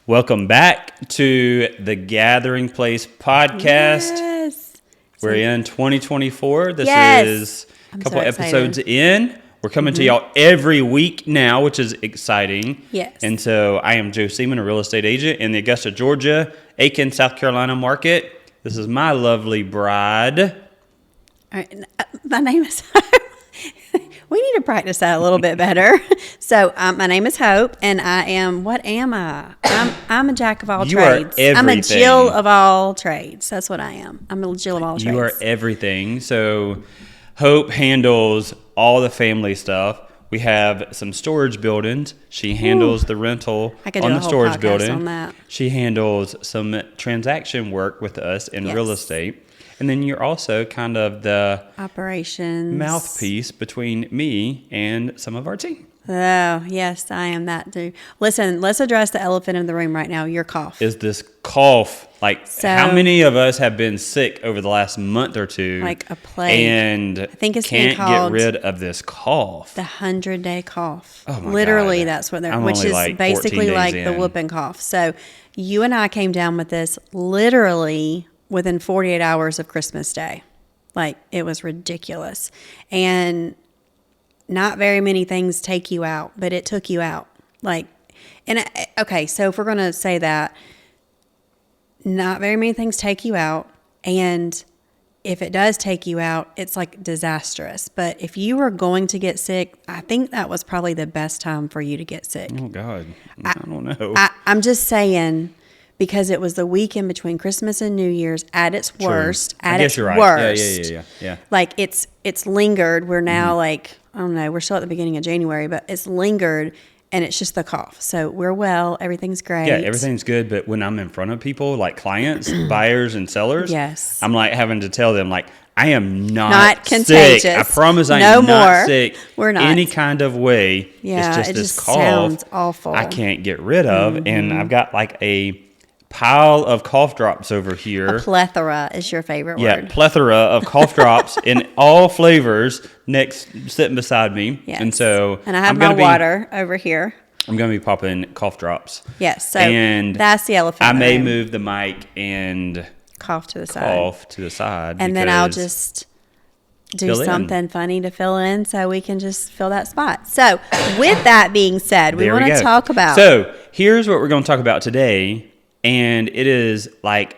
Welcome back to the Gathering Place podcast. Yes. We're in 2024. This Yes. is a I'm couple so episodes excited. in. We're coming to y'all every week now, which is exciting. Yes. And so I am Joe Seaman, a real estate agent in the Augusta, Georgia, Aiken, South Carolina market. This is my lovely bride. All right. My name is We need to practice that a little bit better. So my name is Hope, and I am, what am I? I'm a jack of all You are trades. I'm a everything. Jill of all trades. That's what I am. I'm a Jill of all trades. You are everything. So Hope handles all the family stuff. We have some storage buildings. She handles the rental I could on do the a whole storage podcast building. on that. She handles some transaction work with us in real Yes. estate. And then you're also kind of the Operations. mouthpiece between me and some of our team. Oh, yes, I am that too. Listen, let's address the elephant in the room right now, your cough. Is this cough, like So- how many of us have been sick over the last month or two? Like a plague. And I think it's being can't get called rid of this cough. The 100-day cough. Oh my Literally, God. that's what they're, I'm which only is like 14 basically days like the in. whooping cough. So you and I came down with this literally within 48 hours of Christmas Day. Like, it was ridiculous. And not very many things take you out, but it took you out. Like, and okay, so if we're going to say that, not very many things take you out. And if it does take you out, it's like disastrous. But if you were going to get sick, I think that was probably the best time for you to get sick. Oh God, I don't know. I'm just saying, because it was the weekend between Christmas and New Year's at its True. worst. I At guess its you're right. worst. Yeah. Like it's lingered. We're now like, I don't know, we're still at the beginning of January, but it's lingered and it's just the cough. So we're well, everything's great. Yeah, everything's good, but when I'm in front of people, like clients, buyers, and sellers, Yes. I'm like having to tell them, like, I am not, Not contagious. sick. I promise I No am not more. sick. We're not. Any kind of way. Yeah, it's just it this just cough sounds awful. I can't get rid of, and I've got like a pile of cough drops over here. Plethora is your favorite Yeah, word. plethora of cough drops in all flavors sitting beside me. Yes. And so And I have I'm my gonna water over here. I'm going to be popping cough drops. Yes, so And that's the elephant I in the may room. move the mic and Cough to the side. cough to the side. And then I'll because- just do Fill in. something funny to fill in so we can just fill that spot. So with that being said, we There want to go. talk about So here's what we're going to talk about today. And it is like,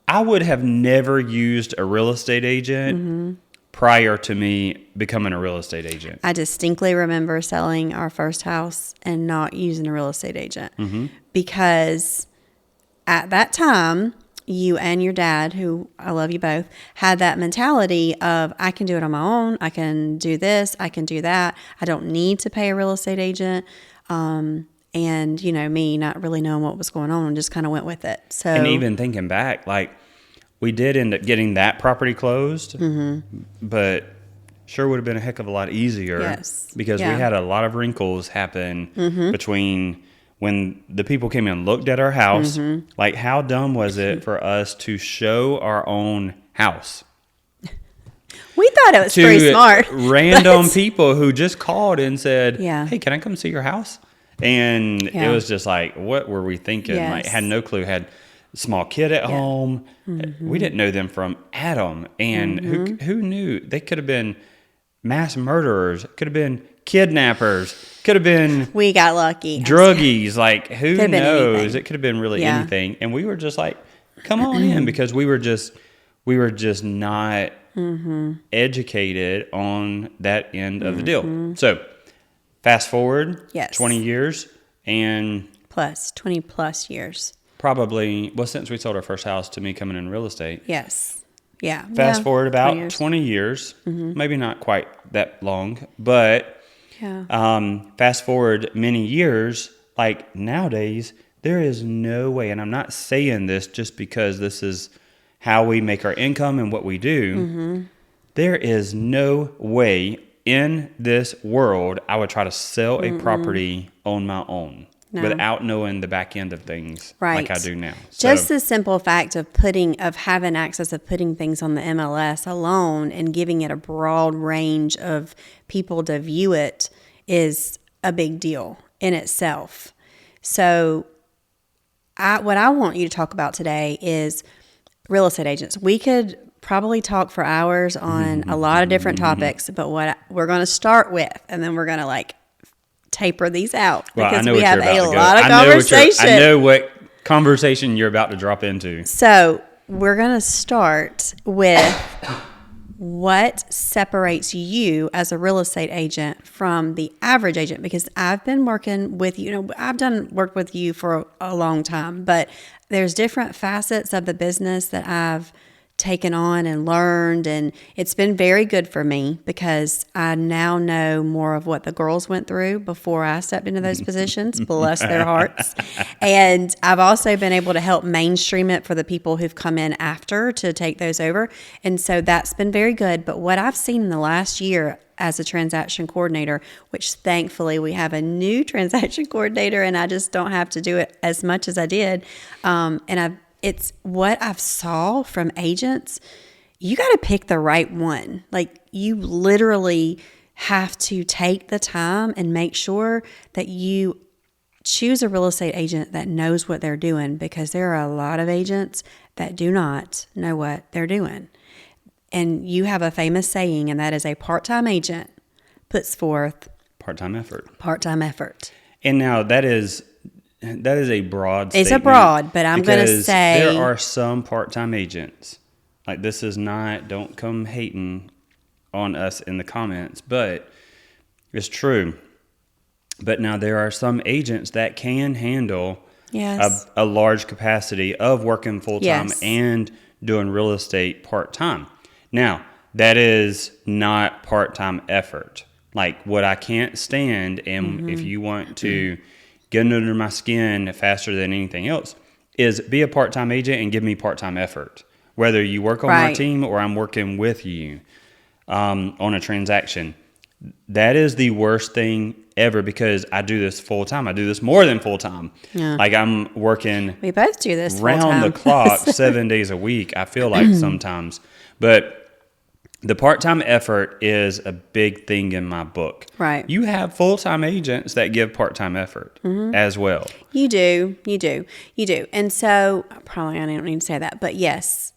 I would have never used a real estate agent prior to me becoming a real estate agent. I distinctly remember selling our first house and not using a real estate agent because at that time, you and your dad, who I love you both, had that mentality of, I can do it on my own. I can do this. I can do that. I don't need to pay a real estate agent. And, you know, me not really knowing what was going on and just kind of went with it. So, And even thinking back, like, we did end up getting that property closed, but sure would have been a heck of a lot easier. Yes. Because Yeah. we had a lot of wrinkles happen between when the people came in and looked at our house. Like, how dumb was it for us to show our own house we thought it was to pretty smart. random but- people who just called and said, Yeah. "Hey, can I come see your house?" And Yeah. it was just like, what were we thinking? Like, Yes. had no clue. Had a small kid at home. We didn't know them from Adam, and who knew? They could have been mass murderers. Could have been kidnappers. Could have been We got lucky. druggies. Like, who Could have been knows? anything. It could have been really Yeah. anything. And we were just like, come on in, because we were just not educated on that end of the deal. So fast forward Yes. 20 years, and 20 plus years. probably, well, since we sold our first house to me coming in real estate, Yes. Yeah. fast Yeah, forward 20 about years. 20 years, maybe not quite that long, but Yeah. fast forward many years, like nowadays, there is no way, and I'm not saying this just because this is how we make our income and what we do. There is no way in this world I would try to sell a property on my own No. without knowing the back end of things Right. like I do now. Just So, the simple fact of having access of putting things on the MLS alone and giving it a broad range of people to view it is a big deal in itself. So what I want you to talk about today is real estate agents. We could probably talk for hours on a lot of different topics, but what we're going to start with, and then we're going to like taper these out Well, I because know we what have you're about a to go. lot of I know conversation. I know what conversation you're about to drop into. So we're going to start with what separates you as a real estate agent from the average agent, because I've been working with you. I've worked with you for a long time, but there's different facets of the business that I've taken on and learned, and it's been very good for me because I now know more of what the girls went through before I stepped into those positions. Bless their hearts. And I've also been able to help mainstream it for the people who've come in after to take those over, and so that's been very good. But what I've seen in the last year as a transaction coordinator, which thankfully we have a new transaction coordinator and I just don't have to do it as much as I did, it's what I've saw from agents. You got to pick the right one. Like, you literally have to take the time and make sure that you choose a real estate agent that knows what they're doing, because there are a lot of agents that do not know what they're doing. And you have a famous saying, and that is, a part-time agent puts forth Part-time effort. Part-time effort. And now that is a broad statement. It's a broad, but I'm going to say there are some part-time agents. Like, this is not, don't come hating on us in the comments, but it's true. But now there are some agents that can handle yes. a large capacity of working full-time Yes. and doing real estate part-time. Now, that is not part-time effort. Like, what I can't stand, and if you want to get under my skin faster than anything else, is be a part-time agent and give me part-time effort. Whether you work on my Right. team or I'm working with you on a transaction. That is the worst thing ever, because I do this full-time. I do this more than full-time. Yeah. Like, I'm working We both do this round full-time. the clock 7 days a week, I feel like sometimes. But the part-time effort is a big thing in my book. Right. You have full-time agents that give part-time effort as well. You do. And so, probably I don't need to say that, but yes,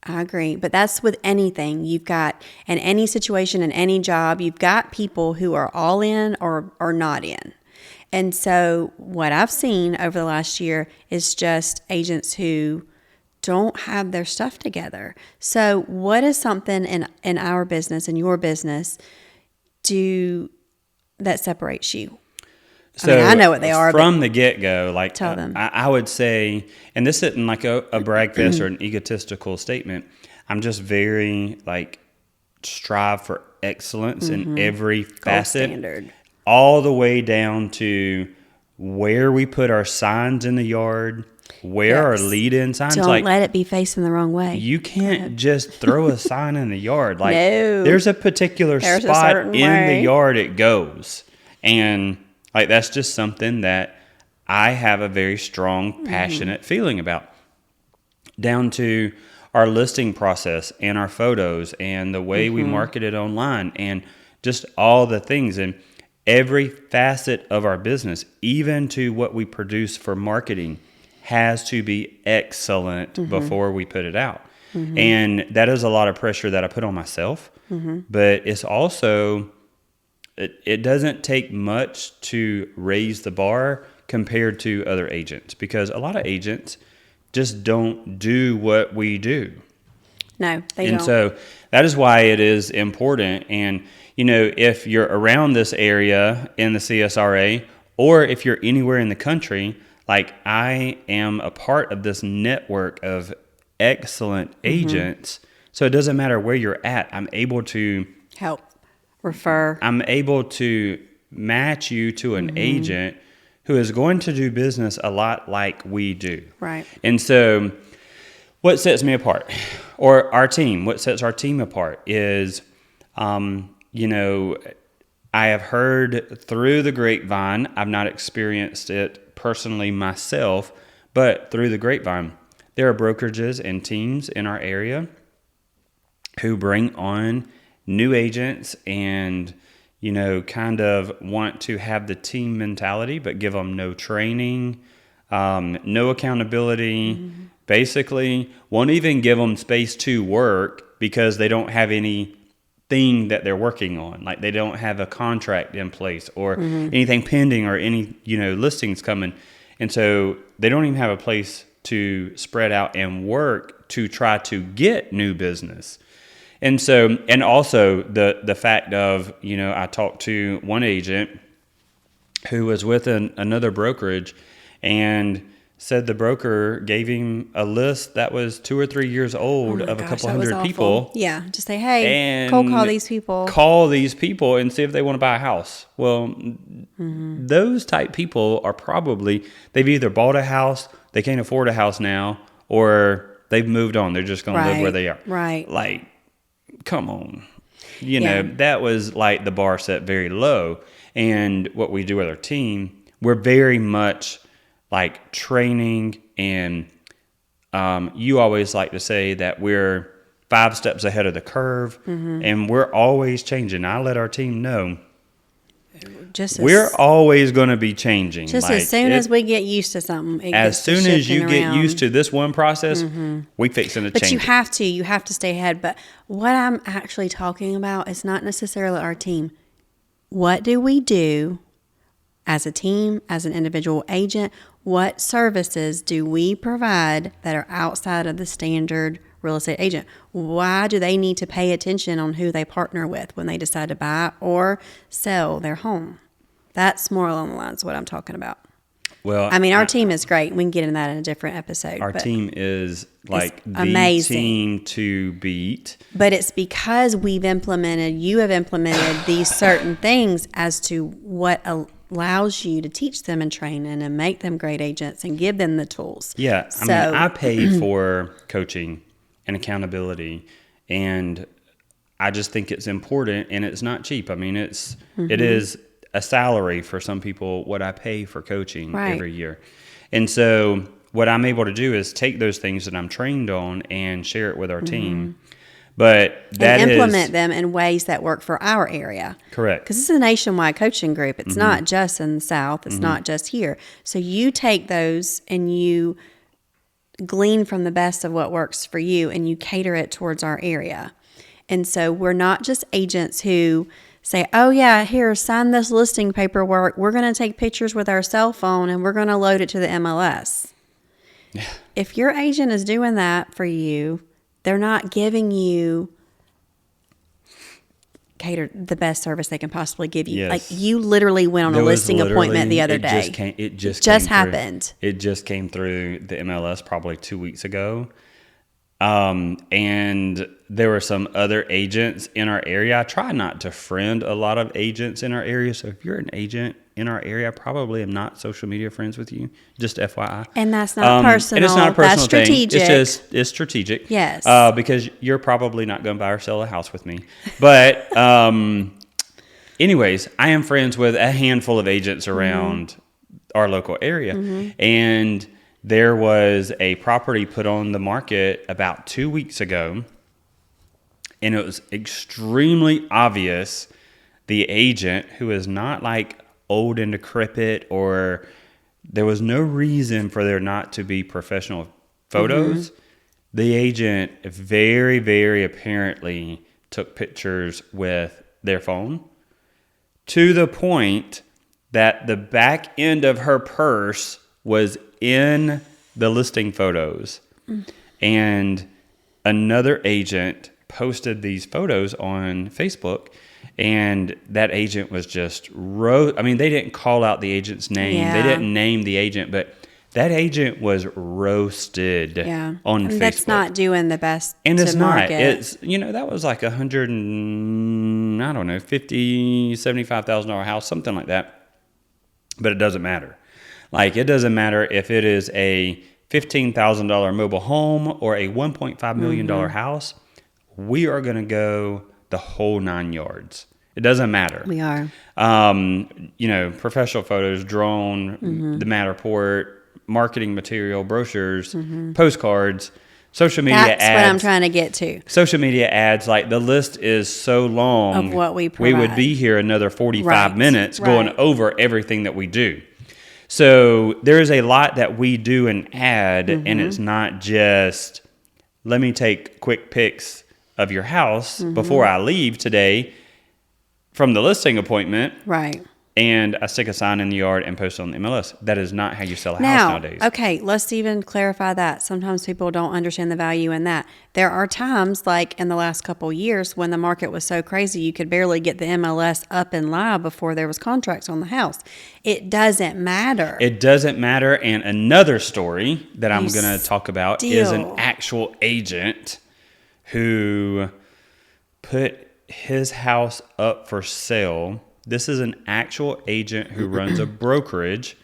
I agree. But that's with anything. You've got, in any situation, in any job, you've got people who are all in or not in. And so what I've seen over the last year is just agents who don't have their stuff together. So what is something in our business, in your business, that separates you? So I know what they are. From the get-go, like, tell them. I would say, and this isn't like a brag fest or an egotistical statement. I'm just very, like, strive for excellence in every facet. Standard. All the way down to where we put our signs in the yard, where our Yes. lead-in signs. Don't like, let it be facing the wrong way. you can't just throw a sign in the yard. Like, No. there's a particular There's a spot certain in way. the yard it goes. And, like, that's just something that I have a very strong, passionate feeling about. Down to our listing process and our photos and the way we market it online and just all the things. And every facet of our business, even to what we produce for marketing, has to be excellent before we put it out. And that is a lot of pressure that I put on myself. But it's also, it doesn't take much to raise the bar compared to other agents, because a lot of agents just don't do what we do. No, they And don't. so that is why it is important. And, if you're around this area in the CSRA, or if you're anywhere in the country, like, I am a part of this network of excellent agents. So it doesn't matter where you're at. I'm able to Help. Refer. I'm able to match you to an agent who is going to do business a lot like we do. Right. And so what sets me apart, or our team, what sets our team apart is, I have heard through the grapevine, I've not experienced it personally myself, but through the grapevine, there are brokerages and teams in our area who bring on new agents and, kind of want to have the team mentality, but give them no training, no accountability, basically won't even give them space to work because they don't have anything that they're working on. Like they don't have a contract in place or anything pending or any, listings coming. And so they don't even have a place to spread out and work to try to get new business. And so, and also the fact of, I talked to one agent who was with another brokerage and said the broker gave him a list that was 2 or 3 years old of a couple hundred people. Yeah, just say, hey, and cold call these people. Call these people and see if they want to buy a house. Well, those type people are probably, they've either bought a house, they can't afford a house now, or they've moved on. They're just going to live where they are. Right. Like, come on. That was like the bar set very low. And what we do with our team, we're very much like training, and you always like to say that we're 5 steps ahead of the curve, and we're always changing. I let our team know we're always going to be changing. Just as soon as we get used to something, as soon as you get used to this one process, we fixing to change. But you have to stay ahead. But what I'm actually talking about is not necessarily our team. What do we do as a team, as an individual agent? What services do we provide that are outside of the standard real estate agent? Why do they need to pay attention on who they partner with when they decide to buy or sell their home? That's more along the lines of what I'm talking about. Well, I mean, our team is great. We can get into that in a different episode. Our team is like the amazing team to beat. But it's because you have implemented these certain things as to what allows you to teach them and train them and make them great agents and give them the tools. Yeah. I mean, I pay for coaching and accountability, and I just think it's important, and it's not cheap. I mean, it is a salary for some people what I pay for coaching every year. And so what I'm able to do is take those things that I'm trained on and share it with our team. But and implement them in ways that work for our area. Correct. Because this is a nationwide coaching group. It's not just in the South. It's not just here. So you take those and you glean from the best of what works for you, and you cater it towards our area. And so we're not just agents who say, oh yeah, here, sign this listing paperwork. We're going to take pictures with our cell phone and we're going to load it to the MLS. Yeah. If your agent is doing that for you, they're not giving you the best service they can possibly give you. Yes. Like you literally went on a listing appointment the other day. It just happened. It just came through the MLS probably 2 weeks ago. And there were some other agents in our area. I try not to friend a lot of agents in our area. So if you're an agent in our area, I probably am not social media friends with you. Just FYI. And that's not personal. And it's not a personal that's strategic. Thing. It's strategic. Yes. Because you're probably not going to buy or sell a house with me. But anyways, I am friends with a handful of agents around our local area. And there was a property put on the market about 2 weeks ago, and it was extremely obvious the agent, who is not like old and decrepit, or there was no reason for there not to be professional photos. The agent very, very apparently took pictures with their phone to the point that the back end of her purse was in the listing photos. And another agent posted these photos on Facebook, and that agent was just I mean, they didn't call out the agent's name. Yeah. They didn't name the agent, but that agent was roasted on Facebook. That's not doing the best and to it's market. Not. It's, that was like $$75,000 house, something like that. But it doesn't matter. Like, it doesn't matter if it is a $15,000 mobile home or a $1.5 million house. We are going to go the whole 9 yards. It doesn't matter. We are. Professional photos, drone, the Matterport, marketing material, brochures, postcards, social media ads. That's what I'm trying to get to. Social media ads, like the list is so long. Of what we provide. We would be here another 45 minutes going over everything that we do. So there is a lot that we do and add, and it's not just, let me take quick pics of your house before I leave today from the listing appointment. Right. And I stick a sign in the yard and post it on the MLS. That is not how you sell a house Now, nowadays. okay, let's even clarify that. Sometimes people don't understand the value in that. There are times, like in the last couple of years, when the market was so crazy, you could barely get the MLS up and live before there was contracts on the house. It doesn't matter. It doesn't matter. And another story that I'm going to talk about is an still- actual agent who put his house up for sale. This is an actual agent who runs a brokerage,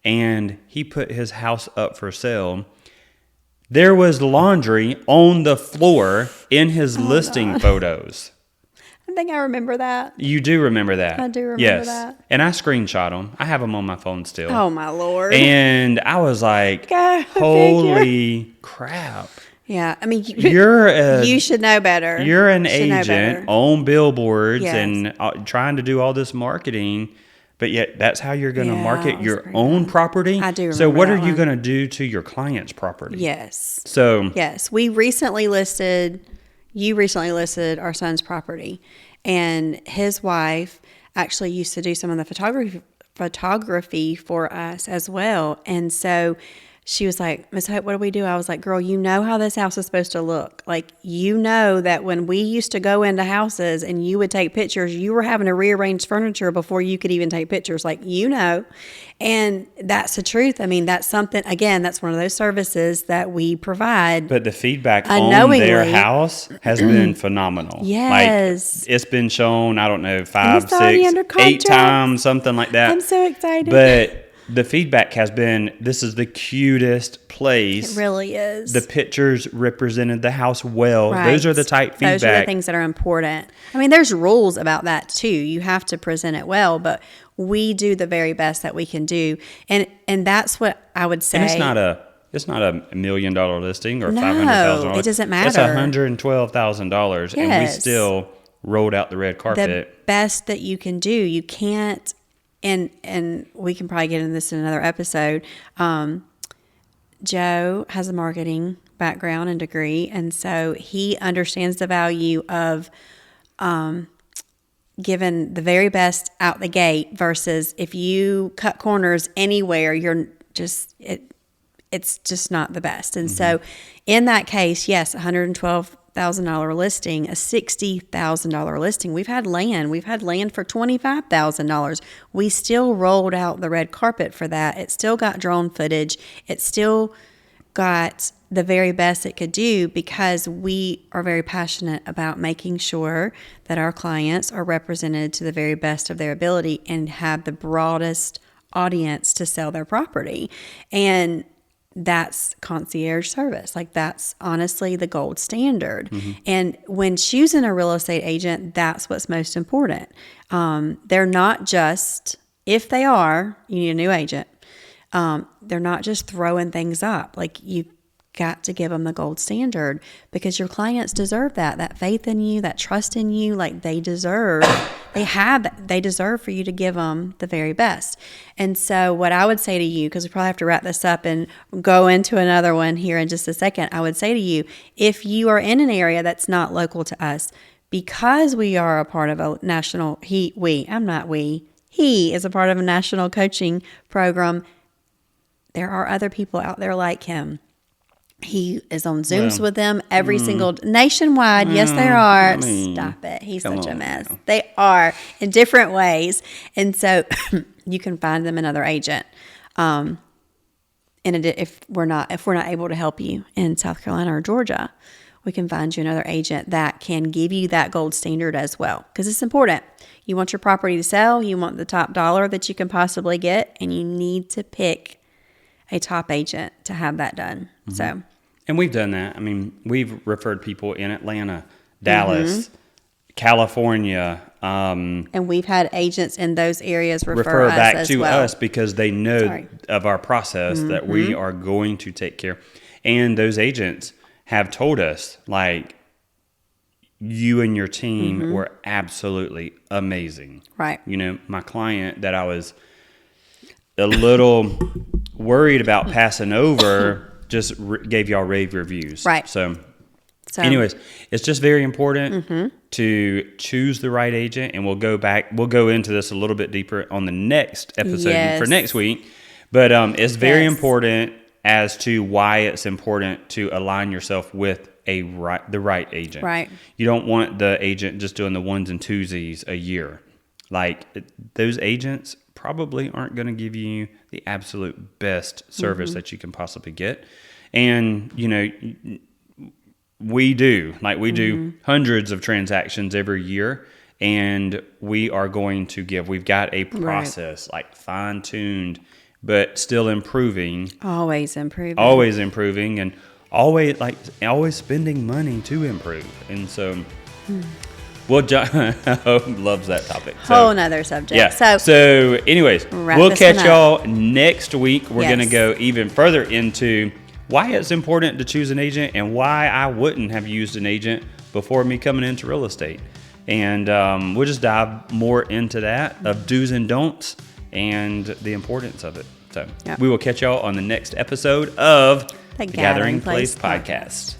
and he put his house up for sale. There was laundry on the floor in his listing photos. I think I remember that. You do remember that? I do remember yes. that. And I screenshot them. I have them on my phone still. Oh, my Lord. And I was like, Go holy crap. Yeah, I mean, You should know better. You're an You should know agent better. on billboards Yes. and trying to do all this marketing, but yet that's how you're going to Yeah, market it was your pretty own bad. property. I do So remember what that are you one. going to do to your client's property? Yes. So Yes, you recently listed our son's property, and his wife actually used to do some of the photography for us as well. And so she was like, Miss Hope, what do we do? I was like, girl, you know how this house is supposed to look. Like, you know that when we used to go into houses and you would take pictures, you were having to rearrange furniture before you could even take pictures. Like, you know. And that's the truth. I mean, that's something, again, that's one of those services that we provide. but the feedback on Unknowingly. their house has been phenomenal. Yes. Like, it's been shown, I don't know, 5, it's already 6, under 8 contract. times, something like that. I'm so excited. But the feedback has been, this is the cutest place. It really is. The pictures represented the house well. Right. Those are the type feedback. Those are the things that are important. I mean, there's rules about that too. You have to present it well, but we do the very best that we can do. And that's what I would say. And it's not a $1 million listing or No, $500,000. it doesn't It's matter. $112,000, and we Yes. still rolled out the red the carpet. best that you can do. You can't, and we can probably get into this in another episode. Joe has a marketing background and degree, and so he understands the value of giving the very best out the gate versus if you cut corners anywhere, it's just not the best. And so in that case, yes, $112,000 listing, a $60,000 listing. We've had land for $25,000. We still rolled out the red carpet for that. It still got drone footage. It still got the very best it could do because we are very passionate about making sure that our clients are represented to the very best of their ability and have the broadest audience to sell their property. And that's concierge service. Like, that's honestly the gold standard. And when choosing a real estate agent, that's what's most important. They're not just, if they are, you need a new agent. They're not just throwing things up. Like, you've got to give them the gold standard because your clients deserve that faith in you, that trust in you. Like, they deserve for you to give them the very best. And so what I would say to you, because we probably have to wrap this up and go into another one here in just a second, I would say to you, if you are in an area that's not local to us, because we are a part of a national, he is a part of a national coaching program. There are other people out there like him. He is on Zooms with them every single nationwide. Yes, there are. Stop it. He's such a mess. Now. They are in different ways. And so you can find them another agent. And if we're not able to help you in South Carolina or Georgia, we can find you another agent that can give you that gold standard as well. Because it's important. You want your property to sell. You want the top dollar that you can possibly get. And you need to pick a top agent to have that done. So, And we've done that. I mean, we've referred people in Atlanta, Dallas, California. and we've had agents in those areas refer us back as to well. us because they know Sorry. of our process that we are going to take care. And those agents have told us, like, you and your team were absolutely amazing. Right. You know, my client that I was a little worried about passing over, just gave y'all rave reviews. Right. So anyways, it's just very important to choose the right agent, and we'll go into this a little bit deeper on the next episode for next week. But it's very important as to why it's important to align yourself with the right agent. Right. You don't want the agent just doing the ones and twosies a year. Like, those agents probably aren't going to give you the absolute best service that you can possibly get. And, you know, we do hundreds of transactions every year, and we are going to we've got a process, like fine-tuned, but still improving. Always improving. And always spending money to improve. And so, well, John loves that topic. Whole nother subject. Yeah. So anyways, we'll catch y'all next week. We're going to go even further into why it's important to choose an agent and why I wouldn't have used an agent before me coming into real estate. And we'll just dive more into that, of do's and don'ts and the importance of it. So we will catch y'all on the next episode of the Gathering Place Podcast.